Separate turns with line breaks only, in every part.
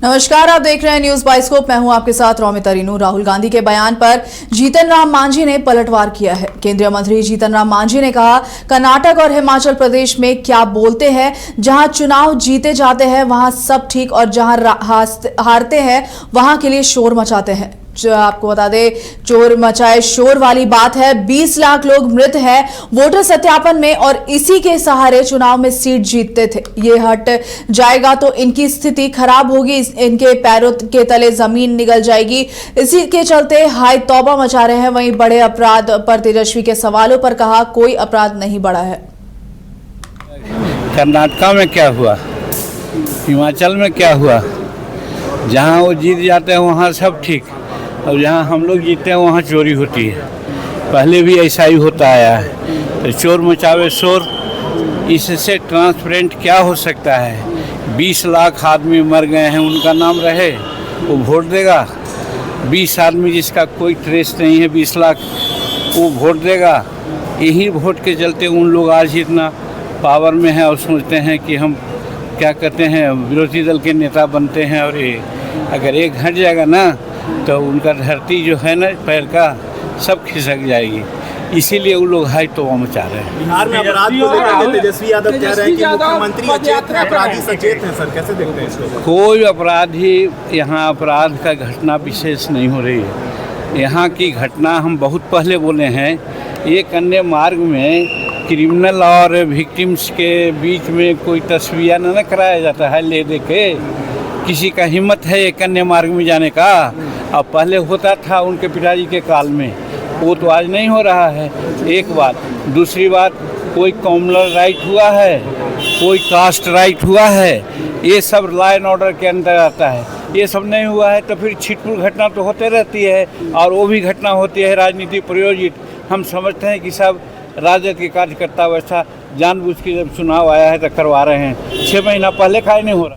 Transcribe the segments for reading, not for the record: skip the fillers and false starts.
नमस्कार, आप देख रहे हैं न्यूज बाइस्कोप। मैं हूं आपके साथ रौमिता रीनू। राहुल गांधी के बयान पर जीतन राम मांझी ने पलटवार किया है। केंद्रीय मंत्री जीतन राम मांझी ने कहा, कर्नाटक और हिमाचल प्रदेश में क्या बोलते हैं, जहां चुनाव जीते जाते हैं वहां सब ठीक और जहां हारते हैं वहां के लिए शोर मचाते हैं। जो आपको बता दें, चोर मचाए शोर वाली बात है। 20 लाख लोग मृत हैं वोटर सत्यापन में और इसी के सहारे चुनाव में सीट जीतते थे। ये हट जाएगा तो इनकी स्थिति खराब होगी, इनके पैरों के तले जमीन निगल जाएगी। इसी के चलते हाय तौबा मचा रहे हैं। वहीं बड़े अपराध पर तेजस्वी के सवालों पर कहा, कोई अपराध नहीं बढ़ा है।
कर्नाटक में क्या हुआ, हिमाचल में क्या हुआ, जहां वो जीत जाते हैं वहां सब ठीक, और जहाँ हम लोग जीते हैं वहाँ चोरी होती है। पहले भी ऐसा ही होता आया है। तो चोर मचावे शोर, इससे ट्रांसपेरेंट क्या हो सकता है। 20 लाख आदमी मर गए हैं, उनका नाम रहे, वो वोट देगा। 20 आदमी जिसका कोई ट्रेस नहीं है, 20 लाख, वो वोट देगा। यही वोट के चलते उन लोग आज इतना पावर में हैं और सोचते हैं कि हम क्या कहते हैं, विरोधी दल के नेता बनते हैं। और ये अगर एक घट जाएगा ना तो उनका धरती जो है ना पैर का सब खिसक जाएगी। इसीलिए वो लोग हाई तौबा मचा रहे हैं।
बिहार में अपराध को लेकर तेजस्वी यादव कह रहे हैं कि मुख्यमंत्री अचेत हैं, अपराधी सचेत हैं। सर, कैसे देखते हैं इसको? कोई
अपराधी यहाँ अपराध का घटना विशेष नहीं हो रही है। यहाँ की घटना हम बहुत पहले बोले हैं। ये कन्या मार्ग में क्रिमिनल और विक्टिम्स के बीच में कोई तस्वीर न कराया जाता है ले दे के। किसी का हिम्मत है ये कन्या मार्ग में जाने का? अब पहले होता था उनके पिताजी के काल में, वो तो आज नहीं हो रहा है। एक बात। दूसरी बात, कोई कॉमनल राइट हुआ है, कोई कास्ट राइट हुआ है, ये सब लॉ एंड ऑर्डर के अंदर आता है। ये सब नहीं हुआ है तो फिर छिटपुट घटना तो होते रहती है, और वो भी घटना होती है राजनीति प्रयोजित। हम समझते हैं कि सब राजद के कार्यकर्ता वैसा जानबूझ के जब चुनाव आया है तो करवा रहे हैं। 6 महीना पहले काहे नहीं हो रहा।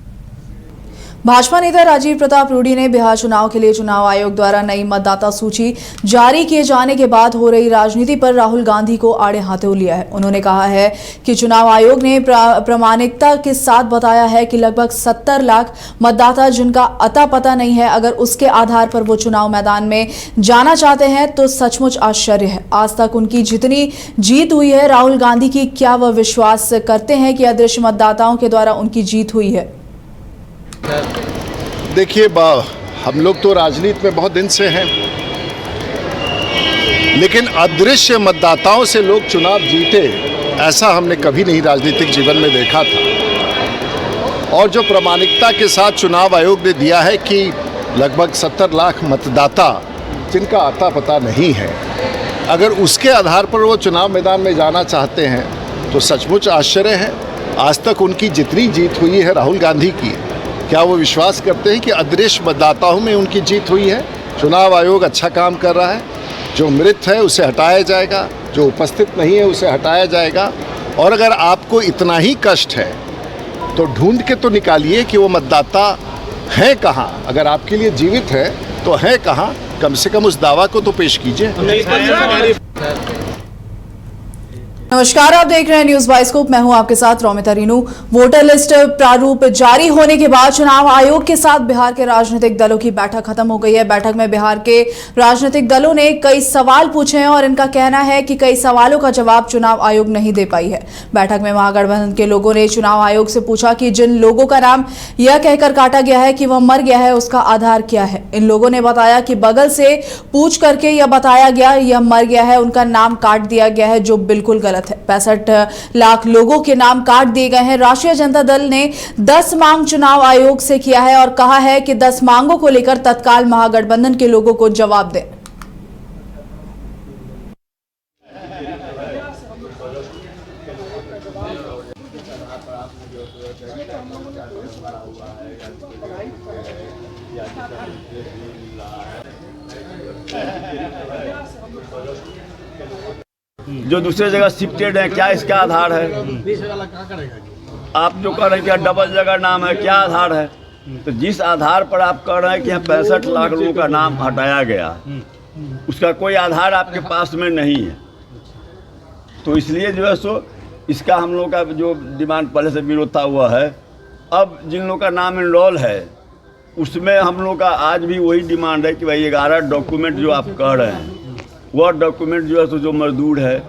भाजपा नेता राजीव प्रताप रूडी ने बिहार चुनाव के लिए चुनाव आयोग द्वारा नई मतदाता सूची जारी किए जाने के बाद हो रही राजनीति पर राहुल गांधी को आड़े हाथों लिया है। उन्होंने कहा है कि चुनाव आयोग ने प्रामाणिकता के साथ बताया है कि लगभग 70 लाख मतदाता जिनका अता पता नहीं है, अगर उसके आधार पर वो चुनाव मैदान में जाना चाहते हैं तो सचमुच आश्चर्य है। आज तक उनकी जितनी जीत हुई है राहुल गांधी की, क्या वह विश्वास करते हैं कि अदृश्य मतदाताओं के द्वारा उनकी जीत हुई है?
देखिए, हम लोग तो राजनीति में बहुत दिन से हैं, लेकिन अदृश्य मतदाताओं से लोग चुनाव जीते ऐसा हमने कभी नहीं राजनीतिक जीवन में देखा था। और जो प्रामाणिकता के साथ चुनाव आयोग ने दिया है कि लगभग 70 लाख मतदाता जिनका आता पता नहीं है, अगर उसके आधार पर वो चुनाव मैदान में जाना चाहते हैं तो सचमुच आश्चर्य है। आज तक उनकी जितनी जीत हुई है राहुल गांधी की, क्या वो विश्वास करते हैं कि अदृश्य मतदाताओं में उनकी जीत हुई है? चुनाव आयोग अच्छा काम कर रहा है। जो मृत है उसे हटाया जाएगा, जो उपस्थित नहीं है उसे हटाया जाएगा। और अगर आपको इतना ही कष्ट है तो ढूंढ के तो निकालिए कि वो मतदाता हैं कहाँ। अगर आपके लिए जीवित है तो हैं कहाँ, कम से कम उस दावा को तो पेश कीजिए।
नमस्कार, आप देख रहे हैं न्यूज बाइस्कोप। मैं हूं आपके साथ रौमिता रीनू। वोटर लिस्ट प्रारूप जारी होने के बाद चुनाव आयोग के साथ बिहार के राजनीतिक दलों की बैठक खत्म हो गई है। बैठक में बिहार के राजनीतिक दलों ने कई सवाल पूछे हैं और इनका कहना है कि कई सवालों का जवाब चुनाव आयोग नहीं दे पाई है। बैठक में महागठबंधन के लोगों ने चुनाव आयोग से पूछा कि जिन लोगों का नाम यह कहकर काटा गया है कि वह मर गया है, उसका आधार क्या है। इन लोगों ने बताया कि बगल से पूछ करके यह बताया गया यह मर गया है, उनका नाम काट दिया गया है, जो बिल्कुल गलत है। 65 लाख लोगों के नाम काट दिए गए हैं। राष्ट्रीय जनता दल ने 10 मांग चुनाव आयोग से किया है और कहा है कि 10 मांगों को लेकर तत्काल महागठबंधन के लोगों को जवाब दें।
जो दूसरे जगह शिफ्टेड है, क्या इसका आधार है? आप जो कह रहे हैं कि डबल जगह नाम है, क्या आधार है? तो जिस आधार पर आप कह रहे हैं कि 65 लाख लोगों का नाम हटाया गया, उसका कोई आधार आपके पास में नहीं है। तो इसलिए जो है सो इसका हम लोग का जो डिमांड पहले से विरोध था हुआ है। अब जिन लोगों का नाम इनरोल है उसमें हम लोग का आज भी वही डिमांड है कि भाई 11 डॉक्यूमेंट जो आप कह रहे हैं वह डॉक्यूमेंट जो है तो जो मजदूर है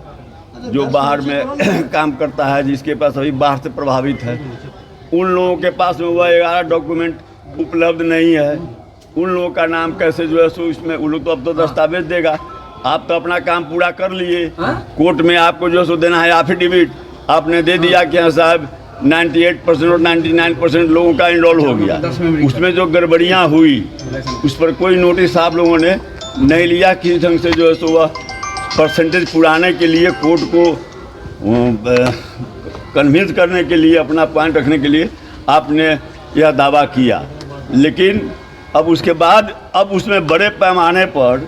जो बाहर में काम करता है जिसके पास अभी बाढ़ से प्रभावित है उन लोगों के पास में वह 11 डॉक्यूमेंट उपलब्ध नहीं है। उन लोगों का नाम कैसे जो है सो इसमें उन लोग तो अब तो दस्तावेज देगा। आप तो अपना काम पूरा कर लिए, कोर्ट में आपको जो है सो देना है एफिडेविट, आपने दे दिया कि हाँ साहब 98% और 99% लोगों का इनरोल हो गया। उसमें जो गड़बड़ियाँ हुई उस पर कोई नोटिस आप लोगों ने नहीं लिया। किस ढंग से जो है सो वह परसेंटेज पुराने के लिए कोर्ट को कन्विंस करने के लिए अपना पॉइंट रखने के लिए आपने यह दावा किया, लेकिन अब उसके बाद अब उसमें बड़े पैमाने पर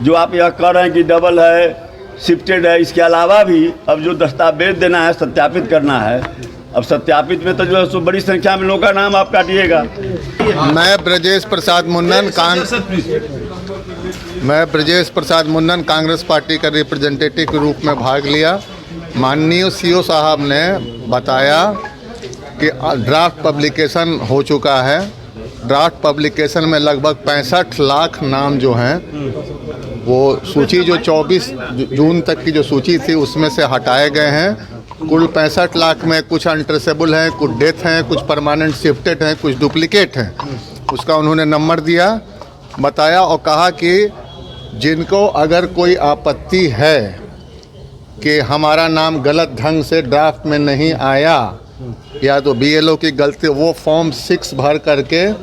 जो आप यह कह रहे हैं कि डबल है, शिफ्टेड है, इसके अलावा भी अब जो दस्तावेज देना है, सत्यापित करना है, अब सत्यापित में तो जो है सो बड़ी संख्या में लोगों का नाम आप काटिएगा।
मैं ब्रजेश प्रसाद मुन्नन कांग्रेस पार्टी का रिप्रेजेंटेटिव के रूप में भाग लिया। माननीय सीओ साहब ने बताया कि ड्राफ्ट पब्लिकेशन हो चुका है। ड्राफ्ट पब्लिकेशन में लगभग 65 लाख नाम जो हैं वो सूची जो 24 जून तक की जो सूची थी उसमें से हटाए गए हैं। कुल 65 लाख में कुछ अनट्रेसेबल हैं, कुछ डेथ हैं, कुछ परमानेंट शिफ्टेड हैं, कुछ डुप्लीकेट हैं। उसका उन्होंने नंबर दिया, बताया और कहा कि जिनको अगर कोई आपत्ति है कि हमारा नाम गलत ढंग से ड्राफ्ट में नहीं आया या तो बीएलओ की गलती, वो फॉर्म 6 भर करके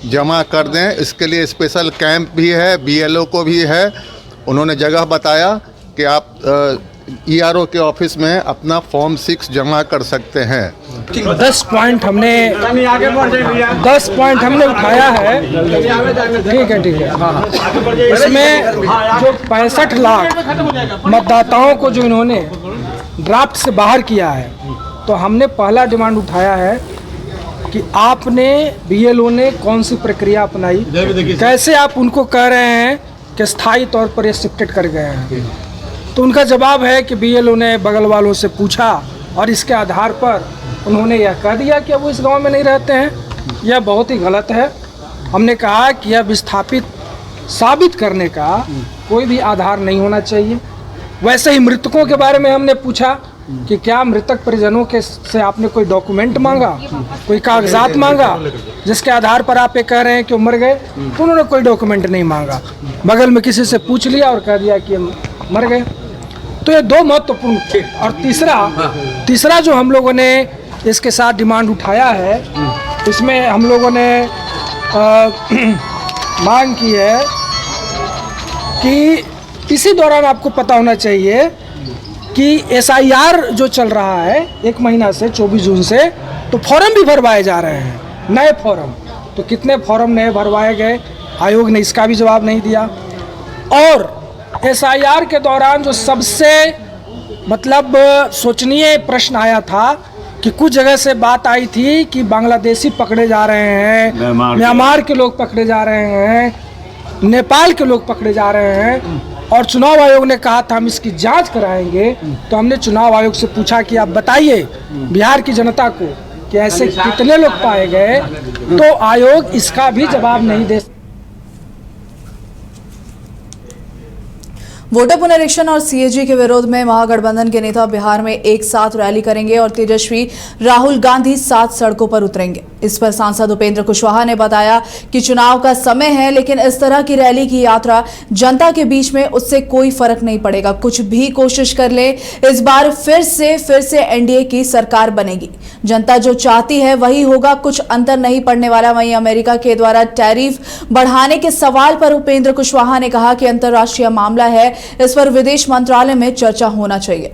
जमा कर दें। इसके लिए स्पेशल कैंप भी है, बीएलओ को भी है। उन्होंने जगह बताया कि आप ईआरओ के ऑफिस में अपना फॉर्म 6 जमा कर सकते हैं।
10 पॉइंट हमने उठाया है। ठीक है हाँ। इसमें जो 65 लाख मतदाताओं को जो इन्होंने ड्राफ्ट से बाहर किया है, तो हमने पहला डिमांड उठाया है कि आपने बीएलओ ने कौन सी प्रक्रिया अपनाई, कैसे आप उनको कह रहे हैं कि स्थायी तौर पर ये शिफ्टेड कर गए हैं। तो उनका जवाब है कि बीएलओ ने बगल वालों से पूछा और इसके आधार पर उन्होंने यह कह दिया कि वो इस गांव में नहीं रहते हैं। यह बहुत ही गलत है। हमने कहा कि यह विस्थापित साबित करने का कोई भी आधार नहीं होना चाहिए। वैसे ही मृतकों के बारे में हमने पूछा कि क्या मृतक परिजनों के से आपने कोई डॉक्यूमेंट मांगा, कोई कागजात मांगा जिसके आधार पर आप ये कह रहे हैं कि वो मर गए। तो उन्होंने कोई डॉक्यूमेंट नहीं मांगा, बगल में किसी से पूछ लिया और कह दिया कि मर गए। तो ये दो महत्वपूर्ण थे। और तीसरा जो हम लोगों ने इसके साथ डिमांड उठाया है, इसमें हम लोगों ने मांग की है कि इसी दौरान आपको पता होना चाहिए कि एसआईआर जो चल रहा है 1 महीना से 24 जून से, तो फॉर्म भी भरवाए जा रहे हैं, नए फॉर्म। तो कितने फॉर्म नए भरवाए गए, आयोग ने इसका भी जवाब नहीं दिया। और एसआईआर के दौरान जो सबसे मतलब सोचनीय प्रश्न आया था कि कुछ जगह से बात आई थी कि बांग्लादेशी पकड़े जा रहे हैं, म्यांमार के लोग पकड़े जा रहे हैं, नेपाल के लोग पकड़े जा रहे हैं, और चुनाव आयोग ने कहा था हम इसकी जांच कराएंगे। तो हमने चुनाव आयोग से पूछा कि आप बताइए बिहार की जनता को कि ऐसे कितने लोग पाए गए, तो आयोग इसका भी जवाब नहीं दे।
वोटर पुनरीक्षण और सीएजी के विरोध में महागठबंधन के नेता बिहार में एक साथ रैली करेंगे और तेजस्वी राहुल गांधी 7 सड़कों पर उतरेंगे। इस पर सांसद उपेंद्र कुशवाहा ने बताया कि चुनाव का समय है, लेकिन इस तरह की रैली की यात्रा जनता के बीच में उससे कोई फर्क नहीं पड़ेगा। कुछ भी कोशिश कर ले, इस बार फिर से एनडीए की सरकार बनेगी। जनता जो चाहती है वही होगा, कुछ अंतर नहीं पड़ने वाला। वहीं अमेरिका के द्वारा टैरिफ बढ़ाने के सवाल पर उपेंद्र कुशवाहा ने कहा कि अंतर्राष्ट्रीय मामला है, इस पर विदेश मंत्रालय में चर्चा होना चाहिए।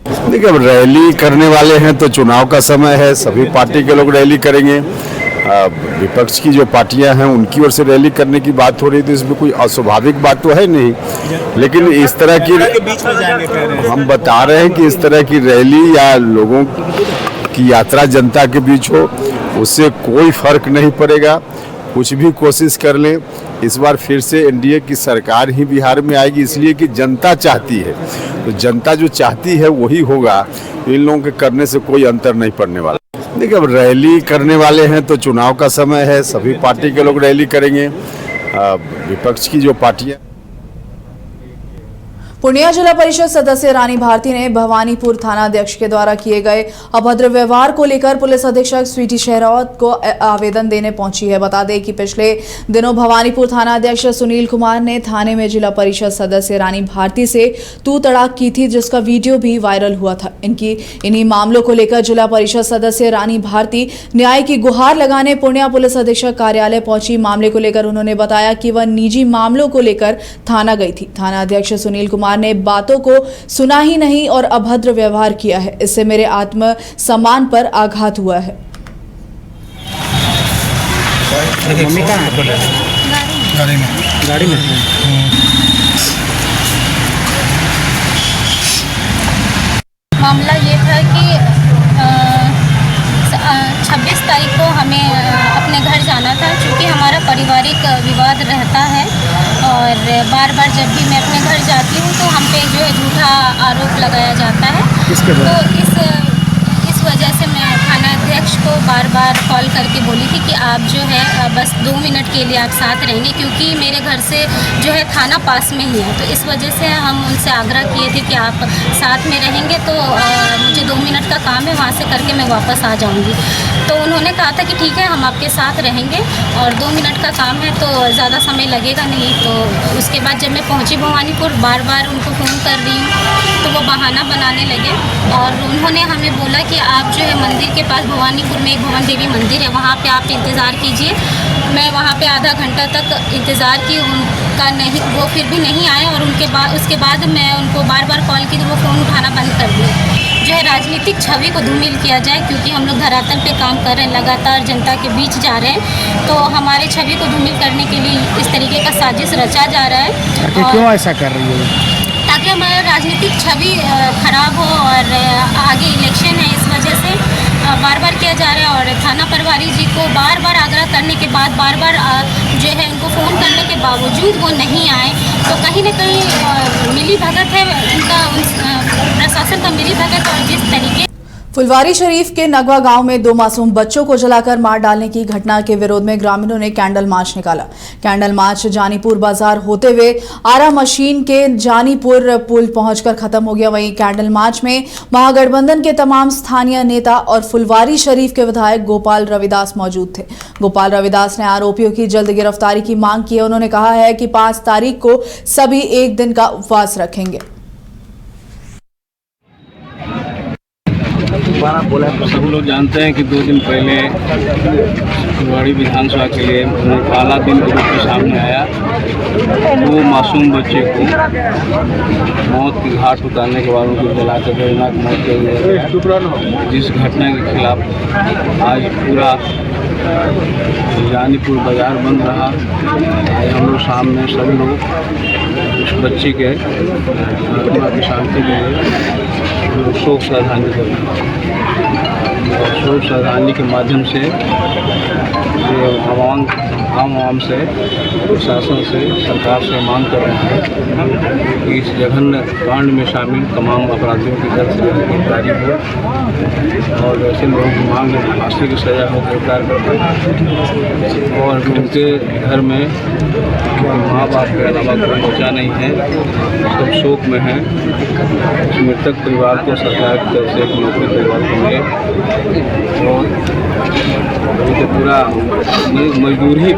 देखिए, अब रैली करने वाले हैं तो चुनाव का समय है, सभी पार्टी के लोग रैली करेंगे। विपक्ष की जो पार्टियां हैं उनकी ओर से रैली करने की बात हो रही है, तो इसमें कोई अस्वाभाविक बात तो है नहीं। लेकिन इस तरह की हम बता रहे हैं कि इस तरह की रैली या लोगों की यात्रा जनता के बीच हो, उससे कोई फर्क नहीं पड़ेगा। कुछ भी कोशिश कर लें, इस बार फिर से एनडीए की सरकार ही बिहार में आएगी, इसलिए कि जनता चाहती है। तो जनता जो चाहती है वही होगा, इन लोगों के करने से कोई अंतर नहीं पड़ने वाला। देखिए अब रैली करने वाले हैं तो चुनाव का समय है, सभी पार्टी के लोग रैली करेंगे। विपक्ष की जो पार्टियां
पूर्णिया जिला परिषद सदस्य रानी भारती ने भवानीपुर थाना अध्यक्ष के द्वारा किए गए अभद्र व्यवहार को लेकर पुलिस अधीक्षक स्वीटी शेरावत को आवेदन देने पहुंची है। बता दें कि पिछले दिनों भवानीपुर थाना अध्यक्ष सुनील कुमार ने थाने में जिला परिषद सदस्य रानी भारती से तू तड़ाक की थी, जिसका वीडियो भी वायरल हुआ था। इन्हीं मामलों को लेकर जिला परिषद सदस्य रानी भारती न्याय की गुहार लगाने पूर्णिया पुलिस अधीक्षक कार्यालय पहुंची। मामले को लेकर उन्होंने बताया कि वह निजी मामलों को लेकर थाना गई थी। थाना अध्यक्ष सुनील कुमार ने बातों को सुना ही नहीं और अभद्र व्यवहार किया है। इससे मेरे आत्म सम्मान पर आघात हुआ है।
गाड़ी में
मामला ये था कि 26 तारीख को हमें अपने घर जाना था, क्योंकि हमारा पारिवारिक विवाद रहता है और बार बार जब भी मैं अपने घर जाती हूँ तो हम पे जो है झूठा आरोप लगाया जाता है। तो इस वजह से मैं थाना अध्यक्ष को बार बार कॉल करके बोली थी कि आप जो है बस 2 मिनट के लिए आप साथ रहेंगे, क्योंकि मेरे घर से जो है थाना पास में ही है। तो इस वजह से हम उनसे आग्रह किए थे कि आप साथ में रहेंगे तो मुझे 2 मिनट का काम है, वहाँ से करके मैं वापस आ जाऊँगी। तो उन्होंने कहा था कि ठीक है हम आपके साथ रहेंगे और 2 मिनट का काम है तो ज़्यादा समय लगेगा नहीं। तो उसके बाद जब मैं पहुँची भवानीपुर, बार बार उनको फ़ोन कर रही हूँ तो वो बहाना बनाने लगे और उन्होंने हमें बोला कि आप जो है मंदिर के पास भवानीपुर में एक भवन देवी मंदिर है, वहाँ पे आप इंतज़ार कीजिए। मैं वहाँ पे आधा घंटा तक इंतज़ार की, उनका नहीं, वो फिर भी नहीं आए और उसके बाद मैं उनको बार बार कॉल की तो वो फ़ोन उठाना बंद कर दिया। जो है राजनीतिक छवि को धूमिल किया जाए, क्योंकि हम लोग धरातल पे काम कर रहे हैं, लगातार जनता के बीच जा रहे हैं, तो हमारे छवि को धूमिल करने के लिए इस तरीके का साजिश रचा जा रहा है।
क्यों ऐसा कर रही है?
ताकि हमारा राजनीतिक छवि खराब हो और आगे इलेक्शन है, इस वजह से बार बार किया जा रहा है। और थाना प्रभारी जी को बार बार आग्रह करने के बाद, बार बार जो है उनको फ़ोन करने के बावजूद वो नहीं आए, तो कहीं ना कहीं मिली भगत है उनका, प्रशासन का मिली भगत। और जिस तरीके
फुलवारी शरीफ के नगवा गांव में 2 मासूम बच्चों को जलाकर मार डालने की घटना के विरोध में ग्रामीणों ने कैंडल मार्च निकाला। कैंडल मार्च जानीपुर बाजार होते हुए आरा मशीन के जानीपुर पुल पहुंचकर खत्म हो गया। वहीं कैंडल मार्च में महागठबंधन के तमाम स्थानीय नेता और फुलवारी शरीफ के विधायक गोपाल रविदास मौजूद थे। गोपाल रविदास ने आरोपियों की जल्द गिरफ्तारी की मांग की है। उन्होंने कहा है कि 5 तारीख को सभी 1 दिन का उपवास रखेंगे।
सब लोग जानते हैं कि 2 दिन पहले फुलवारी विधानसभा के लिए काला दिन के सामने आया। 2 मासूम बच्चे को मौत की घाट उतारने के बाद उनको जलाकर दर्दनाक मौत कर दिया गया। जिस घटना के खिलाफ आज पूरा जानीपुर बाजार बंद रहा। आज हम लोग सामने सब लोग उस बच्चे के आत्मा की शांति के लिए शोक श्रद्धांजलि देते और शोक श्रद्धांजलि के माध्यम से आम से प्रशासन से सरकार से मांग कर रहे हैं कि इस जघन्य कांड में शामिल तमाम अपराधियों की जल्द से जल्द गिरफ्तारी हो और ऐसे लोगों की मांग फांसी की सजा हो गिरफ्तार कर और उनके घर में माँ बाप के अलावा कोई बचा नहीं है, सब शोक में हैं। मृतक परिवार को सरकार की तरफ से एक नौकरी परिवार को मिले और पूरा मजदूरी